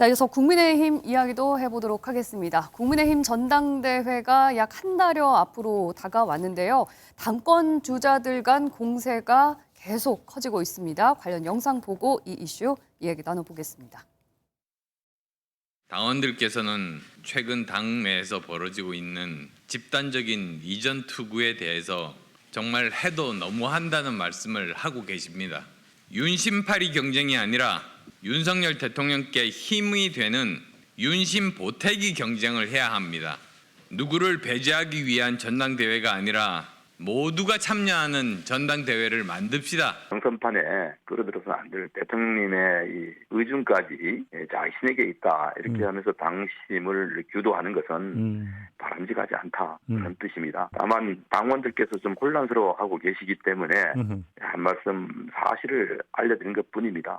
자, 이어서 국민의힘 이야기도 해보도록 하겠습니다. 국민의힘 전당대회가 약 한 달여 앞으로 다가왔는데요. 당권 주자들 간 공세가 계속 커지고 있습니다. 관련 영상 보고 이 이슈 이야기 나눠보겠습니다. 당원들께서는 최근 당내에서 벌어지고 있는 집단적인 이전 투구에 대해서 정말 해도 너무한다는 말씀을 하고 계십니다. 윤심팔이 경쟁이 아니라 윤석열 대통령께 힘이 되는 윤심 보태기 경쟁을 해야 합니다. 누구를 배제하기 위한 전당대회가 아니라 모두가 참여하는 전당대회를 만듭시다. 당선판에 끌어들여서는 안 될 대통령님의 이 의중까지 자신에게 있다 이렇게 하면서 당심을 규도하는 것은 바람직하지 않다 그런 뜻입니다. 다만 당원들께서 좀 혼란스러워하고 계시기 때문에 한 말씀 사실을 알려드린 것뿐입니다.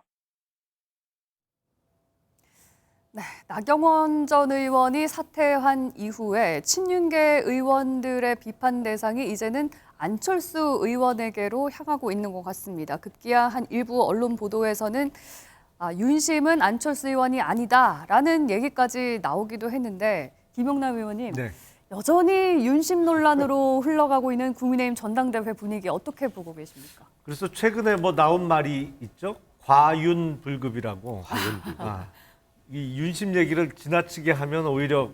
네, 나경원 전 의원이 사퇴한 이후에 친윤계 의원들의 비판 대상이 이제는 안철수 의원에게로 향하고 있는 것 같습니다. 급기야 한 일부 언론 보도에서는 윤심은 안철수 의원이 아니다라는 얘기까지 나오기도 했는데 김영남 의원님, 네. 여전히 윤심 논란으로 흘러가고 있는 국민의힘 전당대회 분위기 어떻게 보고 계십니까? 그래서 최근에 뭐 나온 말이 있죠. 과윤불급이라고. 이 윤심 얘기를 지나치게 하면 오히려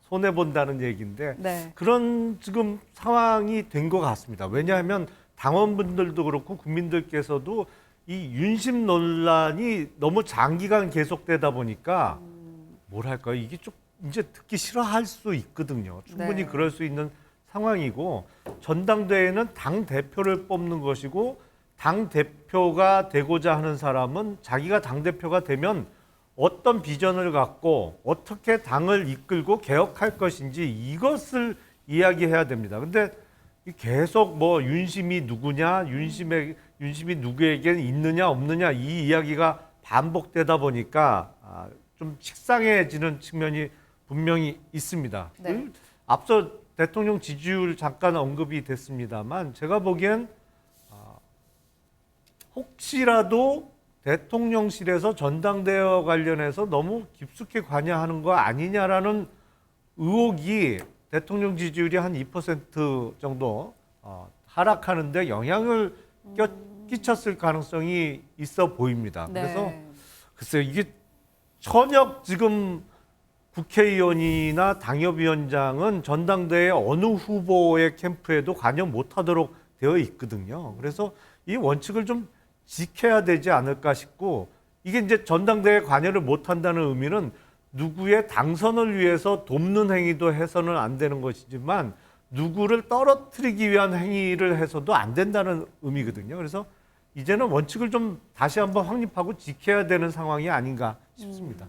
손해 본다는 얘기인데 네. 그런 지금 상황이 된 것 같습니다. 왜냐하면 당원분들도 그렇고 국민들께서도 이 윤심 논란이 너무 장기간 계속되다 보니까 뭐랄까요, 이게 좀 이제 듣기 싫어할 수 있거든요. 충분히 네. 그럴 수 있는 상황이고, 전당대회는 당 대표를 뽑는 것이고 당 대표가 되고자 하는 사람은 자기가 당 대표가 되면 어떤 비전을 갖고 어떻게 당을 이끌고 개혁할 것인지 이것을 이야기해야 됩니다. 근데 계속 뭐 윤심이 누구냐, 윤심이 누구에게 있느냐 없느냐 이 이야기가 반복되다 보니까 좀 식상해지는 측면이 분명히 있습니다. 네. 앞서 대통령 지지율 잠깐 언급이 됐습니다만 제가 보기엔 혹시라도 대통령실에서 전당대회와 관련해서 너무 깊숙이 관여하는 거 아니냐라는 의혹이 대통령 지지율이 한 2% 정도 하락하는 데 영향을 끼쳤을 가능성이 있어 보입니다. 네. 그래서 글쎄요, 이게 현역 지금 국회의원이나 당협위원장은 전당대회 어느 후보의 캠프에도 관여 못하도록 되어 있거든요. 그래서 이 원칙을 좀 지켜야 되지 않을까 싶고, 이게 이제 전당대회 관여를 못한다는 의미는 누구의 당선을 위해서 돕는 행위도 해서는 안 되는 것이지만 누구를 떨어뜨리기 위한 행위를 해서도 안 된다는 의미거든요. 그래서 이제는 원칙을 좀 다시 한번 확립하고 지켜야 되는 상황이 아닌가 싶습니다.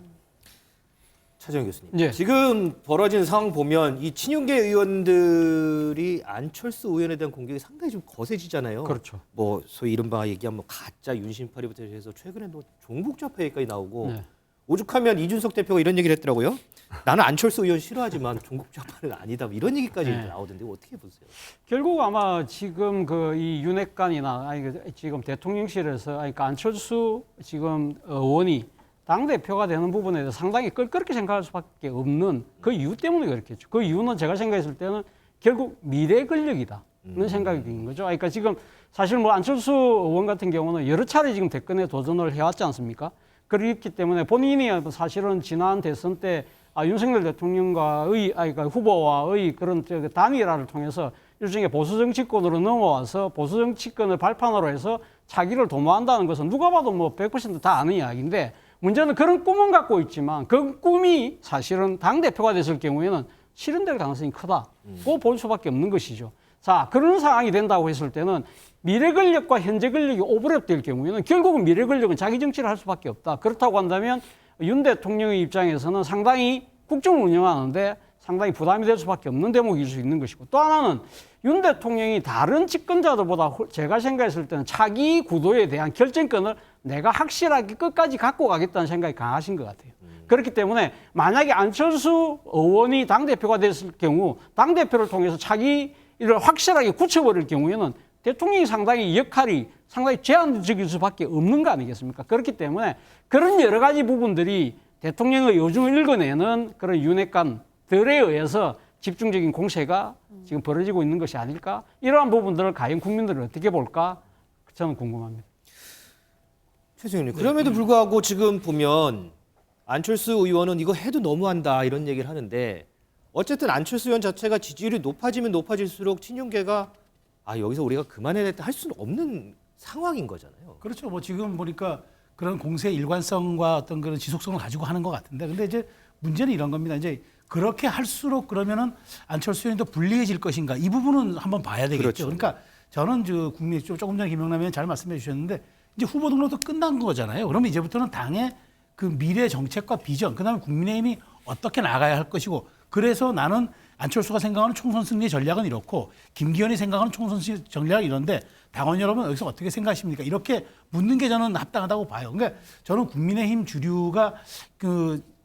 차정희 교수님. 예. 지금 벌어진 상황 보면 이 친윤계 의원들이 안철수 의원에 대한 공격이 상당히 좀 거세지잖아요. 그렇죠. 뭐 소위 이른바 얘기하면 가짜 윤심파리부터 해서 최근에 또 종북좌파 얘기까지 나오고 네. 오죽하면 이준석 대표가 이런 얘기를 했더라고요. 나는 안철수 의원 싫어하지만 종북좌파는 아니다. 뭐 이런 얘기까지 네. 나오던데 어떻게 보세요? 결국 아마 지금 이 윤핵관이나 지금 대통령실에서 안철수 지금 의원이 당 대표가 되는 부분에 대해서 상당히 껄끄럽게 생각할 수밖에 없는 그 이유 때문에 그렇겠죠. 그 이유는 제가 생각했을 때는 결국 미래 권력이다는 생각이 드는 거죠. 그러니까 지금 사실 뭐 안철수 의원 같은 경우는 여러 차례 지금 대권에 도전을 해왔지 않습니까? 그렇기 때문에 본인이 사실은 지난 대선 때 윤석열 대통령과의 그러니까 후보와의 그런 단일화를 통해서 일종의 보수 정치권으로 넘어와서 보수 정치권을 발판으로 해서 차기를 도모한다는 것은 누가 봐도 뭐 100%다 아는 이야기인데, 문제는 그런 꿈은 갖고 있지만 그 꿈이 사실은 당대표가 됐을 경우에는 실현될 가능성이 크다고 볼 수밖에 없는 것이죠. 자, 그런 상황이 된다고 했을 때는 미래 권력과 현재 권력이 오버랩될 경우에는 결국은 미래 권력은 자기 정치를 할 수밖에 없다. 그렇다고 한다면 윤 대통령의 입장에서는 상당히 국정을 운영하는데 상당히 부담이 될 수밖에 없는 대목일 수 있는 것이고, 또 하나는 윤 대통령이 다른 집권자들보다 제가 생각했을 때는 차기 구도에 대한 결정권을 내가 확실하게 끝까지 갖고 가겠다는 생각이 강하신 것 같아요. 그렇기 때문에 만약에 안철수 의원이 당대표가 됐을 경우 당대표를 통해서 차기를 확실하게 굳혀버릴 경우에는 대통령이 상당히 역할이 상당히 제한적일 수밖에 없는 거 아니겠습니까? 그렇기 때문에 그런 여러 가지 부분들이 대통령의 요즘을 읽어내는 그런 윤핵관들에 의해서 집중적인 공세가 지금 벌어지고 있는 것이 아닐까? 이러한 부분들을 과연 국민들은 어떻게 볼까? 저는 궁금합니다. 최승현님, 그럼에도 불구하고 지금 보면 안철수 의원은 이거 해도 너무한다 이런 얘기를 하는데 어쨌든 안철수 의원 자체가 지지율이 높아지면 높아질수록 친윤계가 여기서 우리가 그만해야겠다 할 수는 없는 상황인 거잖아요. 그렇죠. 뭐 지금 보니까 그런 공세 일관성과 어떤 그런 지속성을 가지고 하는 것 같은데, 근데 이제 문제는 이런 겁니다. 이제 그렇게 할수록 그러면은 안철수 의원이 더 불리해질 것인가, 이 부분은 한번 봐야 되겠죠. 그렇죠. 그러니까 저는 국민 조금 전에 김영남 의원 잘 말씀해 주셨는데 이제 후보 등록도 끝난 거잖아요. 그러면 이제부터는 당의 그 미래 정책과 비전, 그다음에 국민의힘이 어떻게 나가야 할 것이고, 그래서 나는 안철수가 생각하는 총선 승리 전략은 이렇고 김기현이 생각하는 총선 승리 전략은 이런데 당원 여러분 여기서 어떻게 생각하십니까? 이렇게 묻는 게 저는 합당하다고 봐요. 그러니까 저는 국민의힘 주류가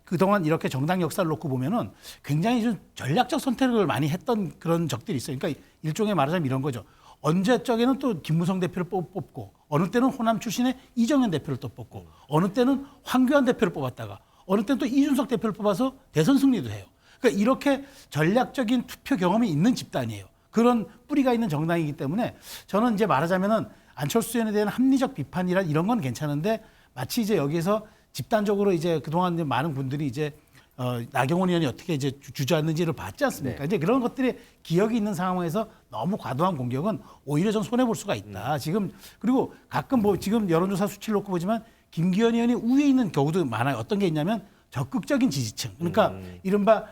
그동안 이렇게 정당 역사를 놓고 보면은 굉장히 좀 전략적 선택을 많이 했던 그런 적들이 있어요. 그러니까 일종의 말하자면 이런 거죠. 언제적에는 또 김무성 대표를 뽑고, 어느 때는 호남 출신의 이정현 대표를 또 뽑고, 어느 때는 황교안 대표를 뽑았다가, 어느 때는 또 이준석 대표를 뽑아서 대선 승리도 해요. 그러니까 이렇게 전략적인 투표 경험이 있는 집단이에요. 그런 뿌리가 있는 정당이기 때문에 저는 이제 말하자면은 안철수 의원에 대한 합리적 비판이란 이런 건 괜찮은데, 마치 이제 여기에서 집단적으로 이제 그동안 이제 많은 분들이 이제 나경원 의원이 어떻게 이제 주저앉는지를 봤지 않습니까? 네. 이제 그런 것들이 기억이 있는 상황에서 너무 과도한 공격은 오히려 좀 손해 볼 수가 있다. 지금 그리고 가끔 뭐 지금 여론조사 수치를 놓고 보지만 김기현 의원이 우위에 있는 경우도 많아요. 어떤 게 있냐면 적극적인 지지층. 그러니까 이른바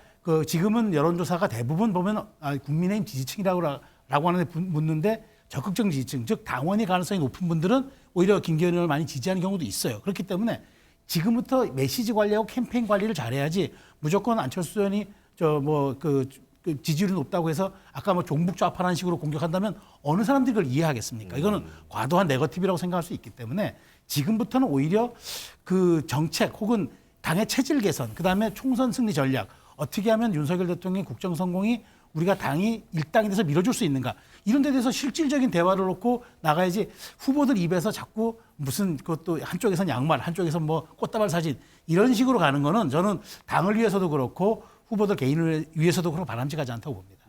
지금은 여론조사가 대부분 보면 국민의힘 지지층이라고 하는데 묻는데 적극적인 지지층, 즉 당원이 가능성이 높은 분들은 오히려 김기현 의원을 많이 지지하는 경우도 있어요. 그렇기 때문에 지금부터 메시지 관리하고 캠페인 관리를 잘해야지 무조건 안철수 의원이 지지율이 높다고 해서 아까 뭐 종북 좌파라는 식으로 공격한다면 어느 사람들이 그걸 이해하겠습니까? 이거는 과도한 네거티브라고 생각할 수 있기 때문에 지금부터는 오히려 그 정책 혹은 당의 체질 개선, 그다음에 총선 승리 전략, 어떻게 하면 윤석열 대통령의 국정 성공이 우리가 당이 일당이 돼서 밀어줄 수 있는가, 이런 데 대해서 실질적인 대화를 놓고 나가야지 후보들 입에서 자꾸 무슨 그것도 한쪽에선 양말, 한쪽에선 뭐 꽃다발 사진 이런 식으로 가는 거는 저는 당을 위해서도 그렇고 후보들 개인을 위해서도 그렇고 바람직하지 않다고 봅니다.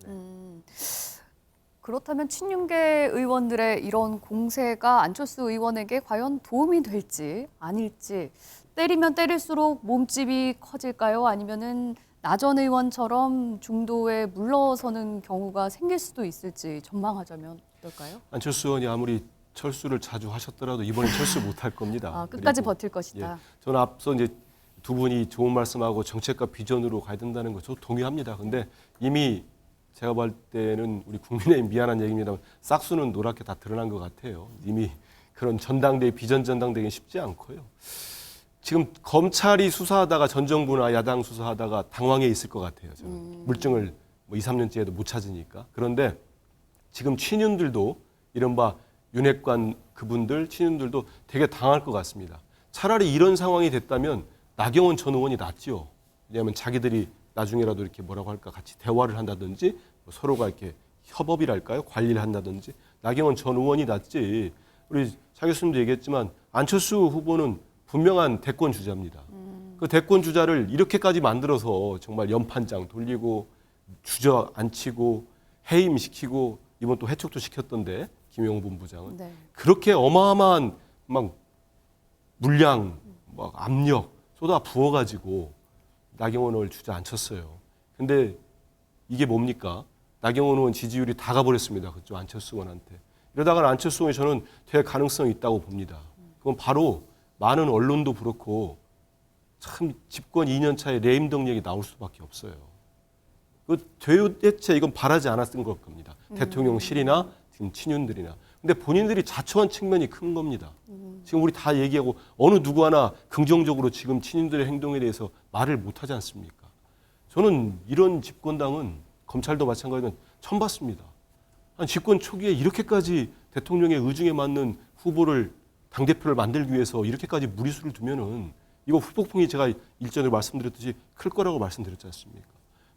그렇다면 친윤계 의원들의 이런 공세가 안철수 의원에게 과연 도움이 될지 아닐지, 때리면 때릴수록 몸집이 커질까요? 아니면은 나 전 의원처럼 중도에 물러서는 경우가 생길 수도 있을지 전망하자면 어떨까요? 안철수 의원이 아무리 철수를 자주 하셨더라도 이번엔 철수 못할 겁니다. 끝까지 그리고, 버틸 것이다. 저는 앞서 이제 두 분이 좋은 말씀하고 정책과 비전으로 가야 된다는 거 저 동의합니다. 근데 이미 제가 볼 때는 우리 국민의힘 미안한 얘기입니다만 싹수는 노랗게 다 드러난 것 같아요. 이미 그런 전당대회, 비전 전당대회는 쉽지 않고요. 지금 검찰이 수사하다가 전 정부나 야당 수사하다가 당황해 있을 것 같아요. 저는. 물증을 뭐 2, 3년째에도 못 찾으니까. 그런데 지금 친윤들도 이른바 윤핵관 그분들 친윤들도 되게 당할 것 같습니다. 차라리 이런 상황이 됐다면 나경원 전 의원이 낫죠. 왜냐하면 자기들이 나중에라도 이렇게 뭐라고 할까 같이 대화를 한다든지 뭐 서로가 이렇게 협업이랄까요? 관리를 한다든지 나경원 전 의원이 낫지. 우리 차 교수님도 얘기했지만 안철수 후보는 분명한 대권 주자입니다. 그 대권 주자를 이렇게까지 만들어서 정말 연판장 돌리고 주저앉히고 해임시키고 이번 또 해촉도 시켰던데 김용호 본부장은 네. 그렇게 어마어마한 막 물량, 막 압력 쏟아 부어가지고 나경원을 주저앉혔어요. 근데 이게 뭡니까? 나경원 의원 지지율이 다 가버렸습니다. 그쪽 안철수 의원한테. 이러다가 안철수 의원이 저는 될 가능성이 있다고 봅니다. 그건 바로 많은 언론도 그렇고 참 집권 2년 차에 레임덕 얘기 나올 수밖에 없어요. 도대체 이건 바라지 않았던 걸 겁니다. 대통령실이나 지금 친윤들이나. 근데 본인들이 자초한 측면이 큰 겁니다. 지금 우리 다 얘기하고 어느 누구 하나 긍정적으로 지금 친윤들의 행동에 대해서 말을 못하지 않습니까? 저는 이런 집권당은 검찰도 마찬가지지만 처음 봤습니다. 집권 초기에 이렇게까지 대통령의 의중에 맞는 후보를 당대표를 만들기 위해서 이렇게까지 무리수를 두면은 이거 후폭풍이 제가 일전에 말씀드렸듯이 클 거라고 말씀드렸지 않습니까?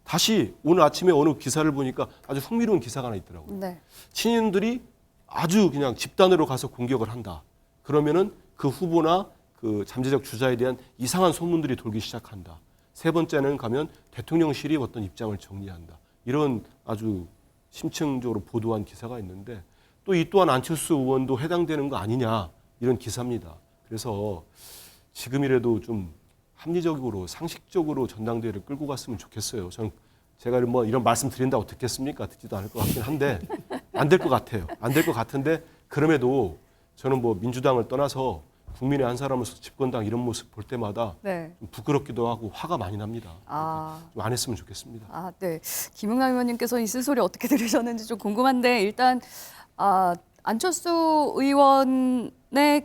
다시 오늘 아침에 어느 기사를 보니까 아주 흥미로운 기사가 하나 있더라고요. 네. 친윤들이 아주 그냥 집단으로 가서 공격을 한다. 그러면은 그 후보나 그 잠재적 주자에 대한 이상한 소문들이 돌기 시작한다. 세 번째는 가면 대통령실이 어떤 입장을 정리한다. 이런 아주 심층적으로 보도한 기사가 있는데 또 이 또한 안철수 의원도 해당되는 거 아니냐 이런 기사입니다. 그래서 지금이라도 좀 합리적으로 상식적으로 전당대회를 끌고 갔으면 좋겠어요. 저는 제가 뭐 이런 말씀 드린다고 듣겠습니까? 듣지도 않을 것 같긴 한데 안 될 것 같아요. 안 될 것 같은데 그럼에도 저는 뭐 민주당을 떠나서 국민의 한 사람으로서 집권당 이런 모습 볼 때마다 네. 좀 부끄럽기도 하고 화가 많이 납니다. 아. 좀 안 했으면 좋겠습니다. 아, 네. 김용남 의원님께서 이 쓴소리 어떻게 들으셨는지 좀 궁금한데 일단 안철수 의원의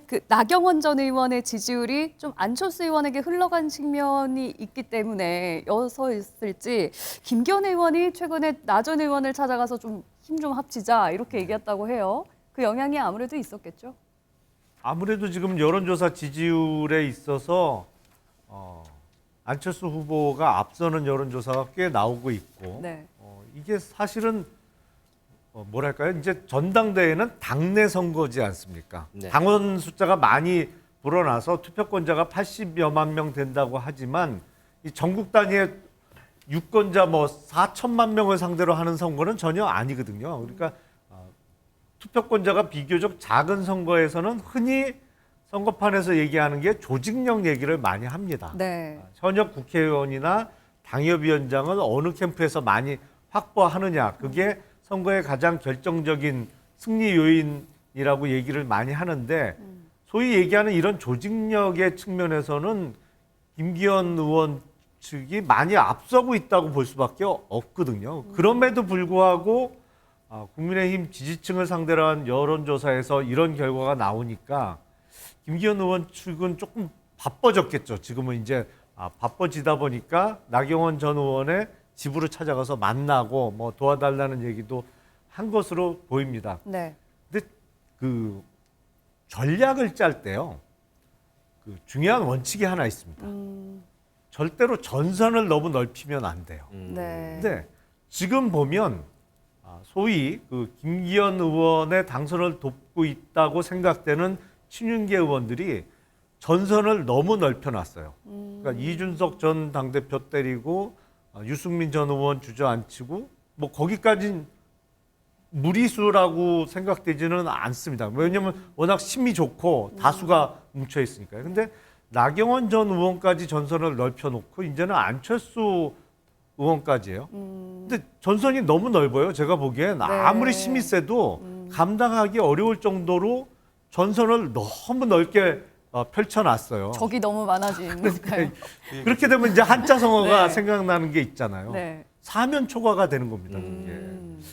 그 나경원 전 의원의 지지율이 좀 안철수 의원에게 흘러간 측면이 있기 때문에 여서였을지 김기현 의원이 최근에 나 전 의원을 찾아가서 좀 힘 좀 합치자 이렇게 얘기했다고 해요. 그 영향이 아무래도 있었겠죠. 아무래도 지금 여론조사 지지율에 있어서 안철수 후보가 앞서는 여론조사가 꽤 나오고 있고 네. 이게 사실은 뭐랄까요? 이제 전당대회는 당내 선거지 않습니까? 네. 당원 숫자가 많이 불어나서 투표권자가 80여만 명 된다고 하지만 이 전국 단위의 유권자 뭐 4천만 명을 상대로 하는 선거는 전혀 아니거든요. 그러니까 투표권자가 비교적 작은 선거에서는 흔히 선거판에서 얘기하는 게 조직력 얘기를 많이 합니다. 네. 현역 국회의원이나 당협위원장을 어느 캠프에서 많이 확보하느냐, 그게 선거의 가장 결정적인 승리 요인이라고 얘기를 많이 하는데 소위 얘기하는 이런 조직력의 측면에서는 김기현 의원 측이 많이 앞서고 있다고 볼 수밖에 없거든요. 그럼에도 불구하고 국민의힘 지지층을 상대로 한 여론조사에서 이런 결과가 나오니까 김기현 의원 측은 조금 바빠졌겠죠. 지금은 이제 바빠지다 보니까 나경원 전 의원의 집으로 찾아가서 만나고 뭐 도와달라는 얘기도 한 것으로 보입니다. 네. 근데 그 전략을 짤 때요, 그 중요한 원칙이 하나 있습니다. 절대로 전선을 너무 넓히면 안 돼요. 네. 근데 지금 보면 소위 그 김기현 의원의 당선을 돕고 있다고 생각되는 친윤계 의원들이 전선을 너무 넓혀놨어요. 그러니까 이준석 전 당대표 때리고 유승민 전 의원 주저앉히고 뭐 거기까지는 무리수라고 생각되지는 않습니다. 왜냐하면 워낙 심이 좋고 다수가 뭉쳐 있으니까요. 근데 나경원 전 의원까지 전선을 넓혀놓고 이제는 안철수 의원까지예요. 근데 전선이 너무 넓어요. 제가 보기엔 아무리 심이 세도 감당하기 어려울 정도로 전선을 너무 넓게 펼쳐놨어요. 적이 너무 많아지니까요. 그렇게 되면 이제 한자 성어가 네. 생각나는 게 있잖아요. 네. 사면 초과가 되는 겁니다. 그게.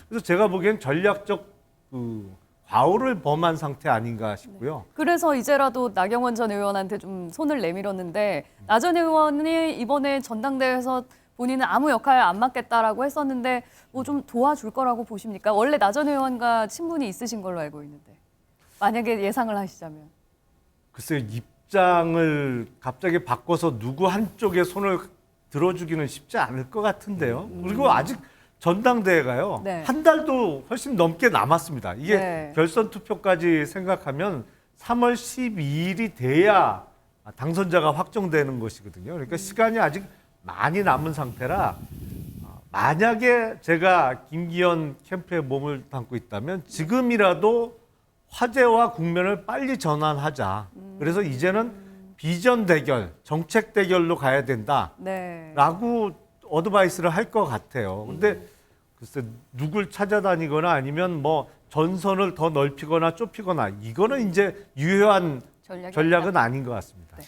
그래서 제가 보기엔 전략적 그 과오를 범한 상태 아닌가 싶고요. 그래서 이제라도 나경원 전 의원한테 좀 손을 내밀었는데 나 전 의원이 이번에 전당대회에서 본인은 아무 역할 안 맡겠다라고 했었는데 뭐 좀 도와줄 거라고 보십니까? 원래 나 전 의원과 친분이 있으신 걸로 알고 있는데 만약에 예상을 하시자면. 글쎄요, 입장을 갑자기 바꿔서 누구 한쪽에 손을 들어주기는 쉽지 않을 것 같은데요. 그리고 아직 전당대회가요. 네. 한 달도 훨씬 넘게 남았습니다. 이게 네. 결선 투표까지 생각하면 3월 12일이 돼야 당선자가 확정되는 것이거든요. 그러니까 시간이 아직 많이 남은 상태라 만약에 제가 김기현 캠프에 몸을 담고 있다면 지금이라도 화제와 국면을 빨리 전환하자. 그래서 이제는 비전 대결, 정책 대결로 가야 된다라고 네. 어드바이스를 할 것 같아요. 근데 글쎄 누굴 찾아다니거나 아니면 뭐 전선을 더 넓히거나 좁히거나 이거는 이제 유효한 전략은 아닌 것 같습니다. 네.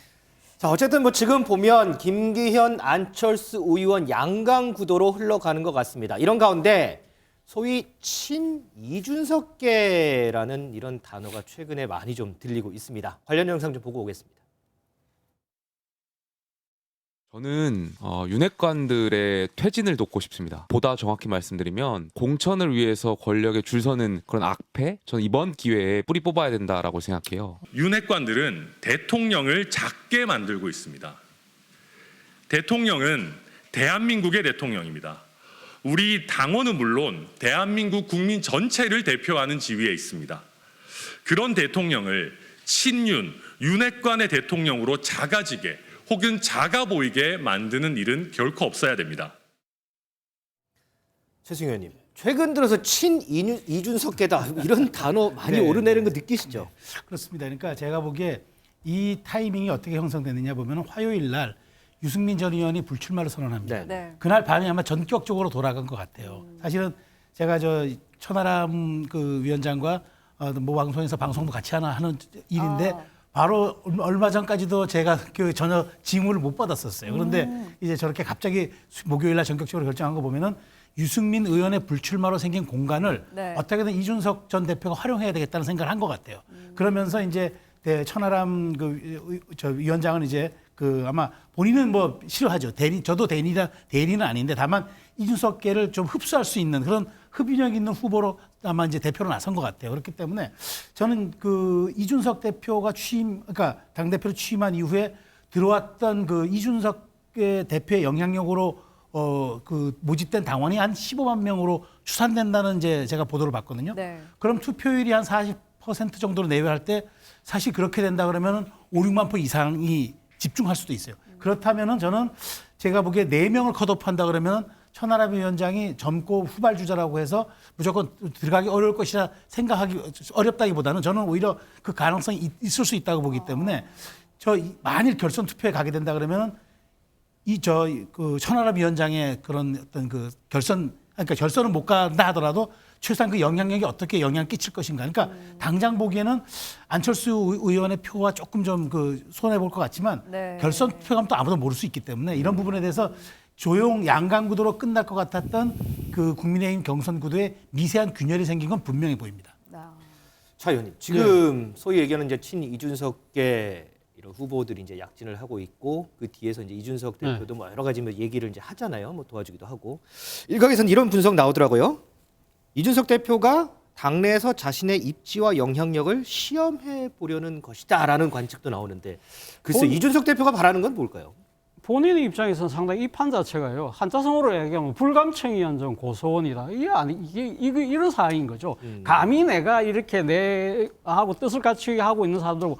자, 어쨌든 뭐 지금 보면 김기현, 안철수 의원 양강 구도로 흘러가는 것 같습니다. 이런 가운데 소위 친이준석계라는 이런 단어가 최근에 많이 좀 들리고 있습니다. 관련 영상 좀 보고 오겠습니다. 저는 윤핵관들의 퇴진을 돕고 싶습니다. 보다 정확히 말씀드리면 공천을 위해서 권력에 줄 서는 그런 악패, 저는 이번 기회에 뿌리 뽑아야 된다라고 생각해요. 윤핵관들은 대통령을 작게 만들고 있습니다. 대통령은 대한민국의 대통령입니다. 우리 당원은 물론 대한민국 국민 전체를 대표하는 지위에 있습니다. 그런 대통령을 친윤, 윤핵관의 대통령으로 작아지게 혹은 작아 보이게 만드는 일은 결코 없어야 됩니다. 최승희 의원님, 최근 들어서 이준석계다 이런 단어 많이 네. 오르내리는 거 느끼시죠? 그렇습니다. 그러니까 제가 보기에 이 타이밍이 어떻게 형성됐느냐 보면 화요일 날 유승민 전 의원이 불출마를 선언합니다. 네. 네. 그날 밤에 아마 전격적으로 돌아간 것 같아요. 사실은 제가 저 천하람 그 위원장과 뭐 방송에서 방송도 같이 하는 일인데 바로 얼마 전까지도 제가 그 전혀 징후를 못 받았었어요. 그런데 이제 저렇게 갑자기 목요일 날 전격적으로 결정한 거 보면은 유승민 의원의 불출마로 생긴 공간을 네. 어떻게든 이준석 전 대표가 활용해야 되겠다는 생각을 한 것 같아요. 그러면서 이제 천하람 저 위원장은 이제 그 아마 본인은 뭐 싫어하죠. 저도 대리는 아닌데 다만 이준석계를 좀 흡수할 수 있는 그런 흡인력 있는 후보로 아마 이제 대표로 나선 것 같아요. 그렇기 때문에 저는 그 이준석 대표가 그러니까 당대표로 취임한 이후에 들어왔던 그 이준석 대표의 영향력으로 그 모집된 당원이 한 15만 명으로 추산된다는 이제 제가 보도를 봤거든요. 네. 그럼 투표율이 한 40% 정도로 내외할 때 사실 그렇게 된다 그러면은 5, 6만 표 이상이 집중할 수도 있어요. 그렇다면은 저는 제가 보기에 4명을 컷오프한다 그러면은 천하람 위원장이 젊고 후발주자라고 해서 무조건 들어가기 어려울 것이라 생각하기 어렵다기보다는 저는 오히려 그 가능성이 있을 수 있다고 보기 때문에 만일 결선 투표에 가게 된다 그러면은 그 천하람 위원장의 그런 어떤 그 그러니까 결선은 못 간다 하더라도 최소한 그 영향력이 어떻게 영향을 끼칠 것인가. 그러니까 당장 보기에는 안철수 의원의 표와 조금 좀 그 손해 볼 것 같지만 네. 결선 투표가면 또 아무도 모를 수 있기 때문에 이런 부분에 대해서 양강 구도로 끝날 것 같았던 그 국민의힘 경선 구도에 미세한 균열이 생긴 건 분명해 보입니다. 차 의원님, 지금 소위 얘기하는 이제 친이준석계 이런 후보들이 이제 약진을 하고 있고 그 뒤에서 이제 이준석 대표도 뭐 여러 가지 뭐 얘기를 이제 하잖아요. 뭐 도와주기도 하고. 일각에서는 이런 분석 나오더라고요. 이준석 대표가 당내에서 자신의 입지와 영향력을 시험해 보려는 것이다라는 관측도 나오는데 글쎄 이준석 대표가 바라는 건 뭘까요? 본인의 입장에서는 상당히 이 판 자체가요. 한자성어로 얘기하면 불감청이연정 고소원이다. 이게 이런 사항인 거죠. 감히 내가 이렇게 내하고 뜻을 같이 하고 있는 사람들하고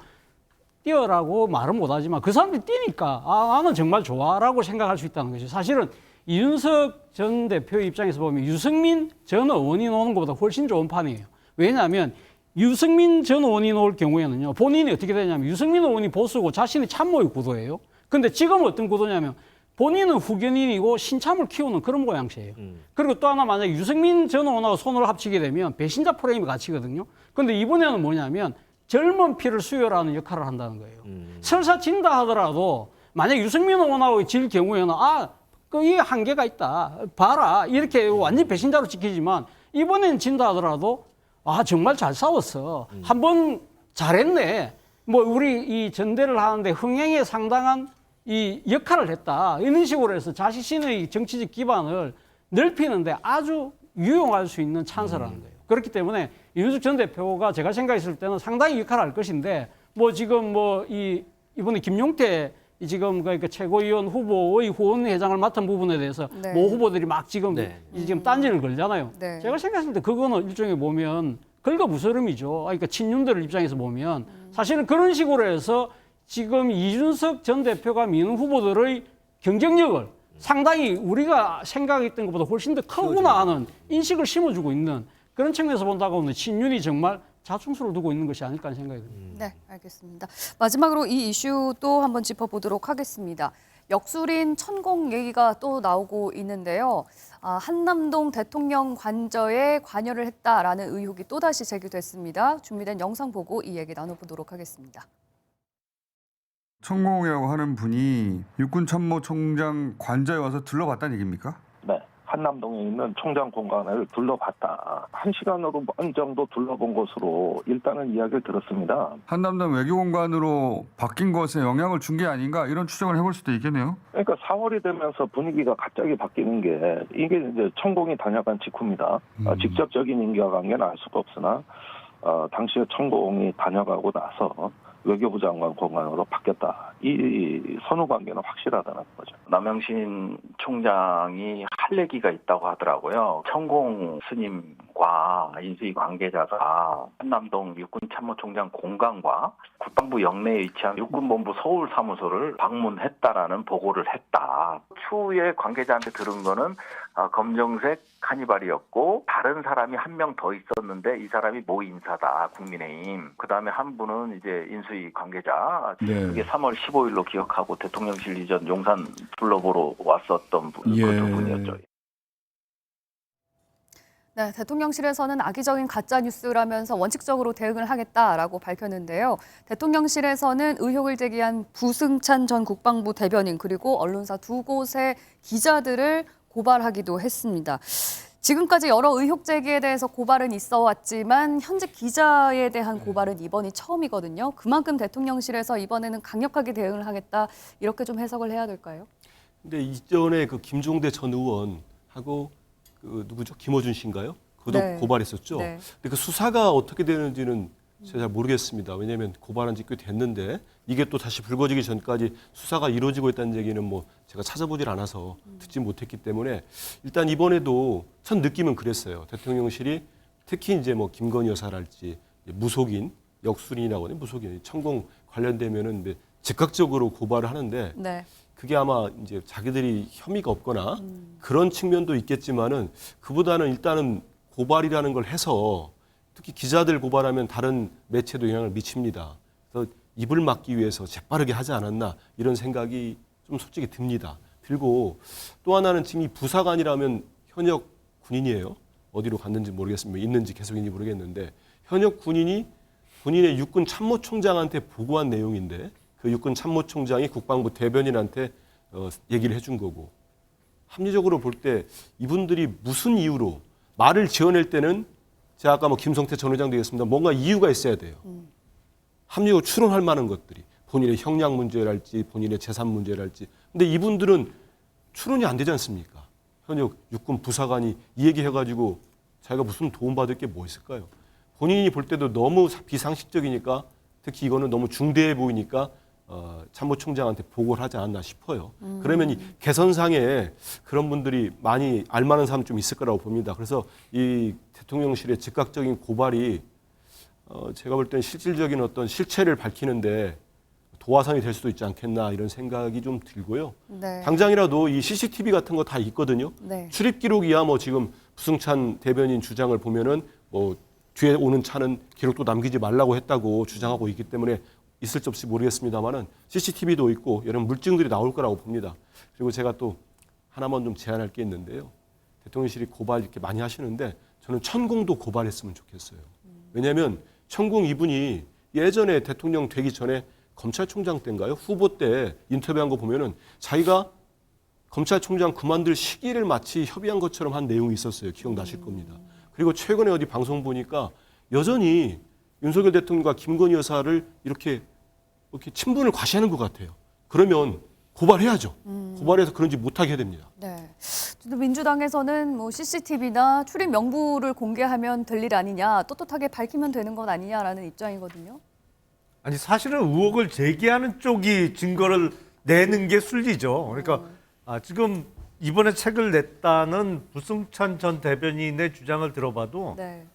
뛰어라고 말은 못하지만 그 사람들이 뛰니까 나는 정말 좋아라고 생각할 수 있다는 거죠. 사실은 이준석 전 대표 입장에서 보면 유승민 전 의원이 노는 것보다 훨씬 좋은 판이에요. 왜냐하면 유승민 전 의원이 놓을 경우에는요. 본인이 어떻게 되냐면 유승민 의원이 보수고 자신이 참모의 구도예요. 근데 지금 어떤 구도냐면 본인은 후견인이고 신참을 키우는 그런 모양새예요. 그리고 또 하나 만약에 유승민 전 의원하고 손을 합치게 되면 배신자 프레임이 갇히거든요. 근데 이번에는 뭐냐면 젊은 피를 수혈하는 역할을 한다는 거예요. 설사 진다 하더라도 만약 유승민 의원하고 질 경우에는 이 한계가 있다. 봐라. 이렇게 완전 배신자로 지키지만 이번엔 진다 하더라도 정말 잘 싸웠어. 한번 잘했네. 뭐 우리 이 전대를 하는데 흥행에 상당한 이 역할을 했다. 이런 식으로 해서 자신의 정치적 기반을 넓히는데 아주 유용할 수 있는 찬스라는 거예요. 그렇기 때문에 이준석 전 대표가 제가 생각했을 때는 상당히 역할을 할 것인데 뭐 지금 이번에 김용태 지금 그러니까 최고위원 후보의 후원회장을 맡은 부분에 대해서 네. 모 후보들이 막 지금 지금 딴지를 걸잖아요. 네. 제가 생각했을 때 그거는 일종의 보면 긁어부스럼이죠. 그러니까 친윤들 입장에서 보면 사실은 그런 식으로 해서 지금 이준석 전 대표가 미는 후보들의 경쟁력을 상당히 우리가 생각했던 것보다 훨씬 더 크구나 하는 인식을 심어주고 있는 그런 측면에서 본다고 하면 친윤이 정말 자충수를 두고 있는 것이 아닐까 하는 생각이 듭니다. 네, 알겠습니다. 마지막으로 이 이슈 또 한번 짚어보도록 하겠습니다. 역술인 천공 얘기가 또 나오고 있는데요. 한남동 대통령 관저에 관여를 했다라는 의혹이 또다시 제기됐습니다. 준비된 영상 보고 이 얘기 나눠보도록 하겠습니다. 천공이라고 하는 분이 육군참모총장 관저에 와서 둘러봤다는 얘기입니까? 네. 한남동에 있는 총장 공간을 둘러봤다. 1시간으로 어느 정도 둘러본 것으로 일단은 이야기를 들었습니다. 한남동 외교공간으로 바뀐 것에 영향을 준 게 아닌가 이런 추정을 해볼 수도 있겠네요. 그러니까 4월이 되면서 분위기가 갑자기 바뀌는 게 이게 이제 천공이 다녀간 직후입니다. 직접적인 인과관계는 알 수가 없으나 당시에 천공이 다녀가고 나서 외교부 장관 공간으로 바뀌었다. 이 선후 관계는 확실하다는 거죠. 남영신 총장이 할 얘기가 있다고 하더라고요. 천공 스님 과 인수위 관계자가 한남동 육군참모총장 공관과 국방부 영내에 위치한 육군본부 서울사무소를 방문했다라는 보고를 했다. 추후에 관계자한테 들은 거는 검정색 카니발이었고 다른 사람이 한 명 더 있었는데 이 사람이 모 인사다, 국민의힘. 그다음에 한 분은 이제 인수위 관계자. 네. 이게 3월 15일로 기억하고 대통령실 이전 용산 둘러보러 왔었던 분, 예. 그 두 분이었죠. 네, 대통령실에서는 악의적인 가짜 뉴스라면서 원칙적으로 대응을 하겠다라고 밝혔는데요. 대통령실에서는 의혹을 제기한 부승찬 전 국방부 대변인 그리고 언론사 두 곳의 기자들을 고발하기도 했습니다. 지금까지 여러 의혹 제기에 대해서 고발은 있어 왔지만 현직 기자에 대한 고발은 이번이 처음이거든요. 그만큼 대통령실에서 이번에는 강력하게 대응을 하겠다 이렇게 좀 해석을 해야 될까요? 근데 이전에 그 김종대 전 의원하고 그 누구죠? 김어준 씨인가요? 그것도 네. 고발했었죠. 네. 근데 그 수사가 어떻게 되는지는 제가 잘 모르겠습니다. 왜냐하면 고발한 지 꽤 됐는데 이게 또 다시 불거지기 전까지 수사가 이루어지고 있다는 얘기는 뭐 제가 찾아보질 않아서 듣지 못했기 때문에 일단 이번에도 첫 느낌은 그랬어요. 대통령실이 특히 이제 뭐 김건희 여사랄지 무속인, 역술인이라고 하는 무속인, 천공 관련되면은 즉각적으로 고발을 하는데 네. 그게 아마 이제 자기들이 혐의가 없거나 그런 측면도 있겠지만은 그보다는 일단은 고발이라는 걸 해서 특히 기자들 고발하면 다른 매체도 영향을 미칩니다. 그래서 입을 막기 위해서 재빠르게 하지 않았나 이런 생각이 좀 솔직히 듭니다. 들고 또 하나는 지금 이 부사관이라면 현역 군인이에요. 어디로 갔는지 모르겠습니다. 있는지 계속 있는지 모르겠는데 현역 군인이 본인의 육군 참모총장한테 보고한 내용인데 그 육군 참모총장이 국방부 대변인한테 얘기를 해준 거고 합리적으로 볼 때 이분들이 무슨 이유로 말을 지어낼 때는 제가 아까 뭐 김성태 전 의장도 얘기했습니다. 뭔가 이유가 있어야 돼요. 합리적으로 추론할 만한 것들이 본인의 형량 문제랄지 본인의 재산 문제랄지 근데 이분들은 추론이 안 되지 않습니까? 현역 육군 부사관이 이 얘기해가지고 자기가 무슨 도움받을 게 뭐 있을까요? 본인이 볼 때도 너무 비상식적이니까 특히 이거는 너무 중대해 보이니까 참모총장한테 보고를 하지 않았나 싶어요. 그러면 이 개선상에 그런 분들이 많이 알만한 사람 좀 있을 거라고 봅니다. 그래서 이 대통령실의 즉각적인 고발이 제가 볼 때는 실질적인 어떤 실체를 밝히는데 도화선이 될 수도 있지 않겠나 이런 생각이 좀 들고요. 네. 당장이라도 이 CCTV 같은 거 다 있거든요. 네. 출입 기록이야 뭐 지금 부승찬 대변인 주장을 보면은 뭐 뒤에 오는 차는 기록도 남기지 말라고 했다고 주장하고 있기 때문에 있을지 없을지 모르겠습니다만은 CCTV도 있고 여러 물증들이 나올 거라고 봅니다. 그리고 제가 또 하나만 좀 제안할 게 있는데요. 대통령실이 고발 이렇게 많이 하시는데 저는 천공도 고발했으면 좋겠어요. 왜냐하면 천공 이분이 예전에 대통령 되기 전에 검찰총장 때인가요? 후보 때 인터뷰한 거 보면은 자기가 검찰총장 그만둘 시기를 마치 협의한 것처럼 한 내용이 있었어요. 기억나실 겁니다. 그리고 최근에 어디 방송 보니까 여전히 윤석열 대통령과 김건희 여사를 이렇게 친분을 과시하는 것 같아요. 그러면 고발해야죠. 고발해서 그런지 못하게 해야 됩니다. 네. 민주당에서는 뭐 CCTV나 출입 명부를 공개하면 될 일 아니냐, 떳떳하게 밝히면 되는 것 아니냐라는 입장이거든요. 아니 사실은 의혹을 제기하는 쪽이 증거를 내는 게 순리죠. 그러니까 지금 이번에 책을 냈다는 부승찬 전 대변인의 주장을 들어봐도 네.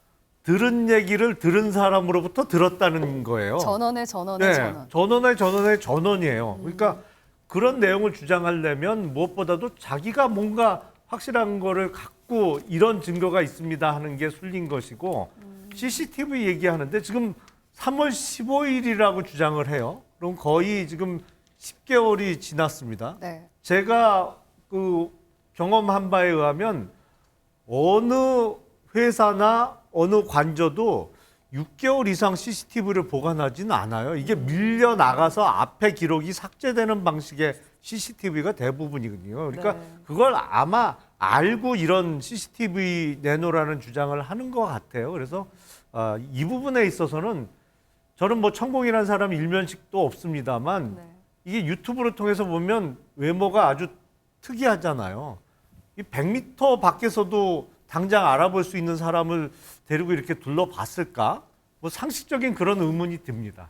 들은 얘기를 들은 사람으로부터 들었다는 거예요. 전원의 전원의 전원. 전원의 전원이에요. 그러니까 그런 내용을 주장하려면 무엇보다도 자기가 뭔가 확실한 거를 갖고 이런 증거가 있습니다 하는 게 순리인 것이고 CCTV 얘기하는데 지금 3월 15일이라고 주장을 해요. 그럼 거의 지금 10개월이 지났습니다. 네. 제가 그 경험한 바에 의하면 어느 회사나 어느 관저도 6개월 이상 CCTV를 보관하지는 않아요. 이게 밀려나가서 앞에 기록이 삭제되는 방식의 CCTV가 대부분이거든요. 그러니까 네. 그걸 아마 알고 이런 CCTV 내놓으라는 주장을 하는 것 같아요. 그래서 이 부분에 있어서는 저는 뭐 천공이라는 사람 일면식도 없습니다만 네. 이게 유튜브를 통해서 보면 외모가 아주 특이하잖아요. 이 100m 밖에서도 당장 알아볼 수 있는 사람을 데리고 이렇게 둘러봤을까? 뭐 상식적인 그런 의문이 듭니다.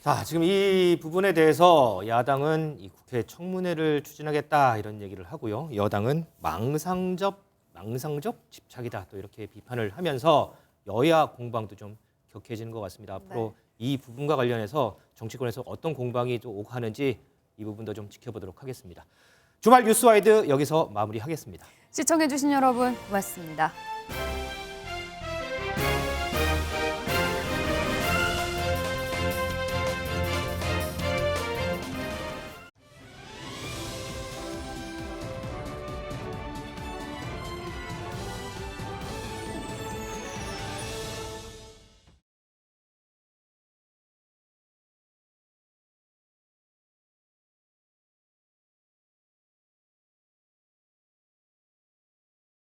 자, 지금 이 부분에 대해서 야당은 이 국회 청문회를 추진하겠다 이런 얘기를 하고요. 여당은 망상적 망상적 집착이다 또 이렇게 비판을 하면서 여야 공방도 좀 격해지는 것 같습니다. 앞으로 이 부분과 관련해서 정치권에서 어떤 공방이 또 오가는지 이 부분도 좀 지켜보도록 하겠습니다. 주말 뉴스와이드 여기서 마무리하겠습니다. 시청해주신 여러분 고맙습니다.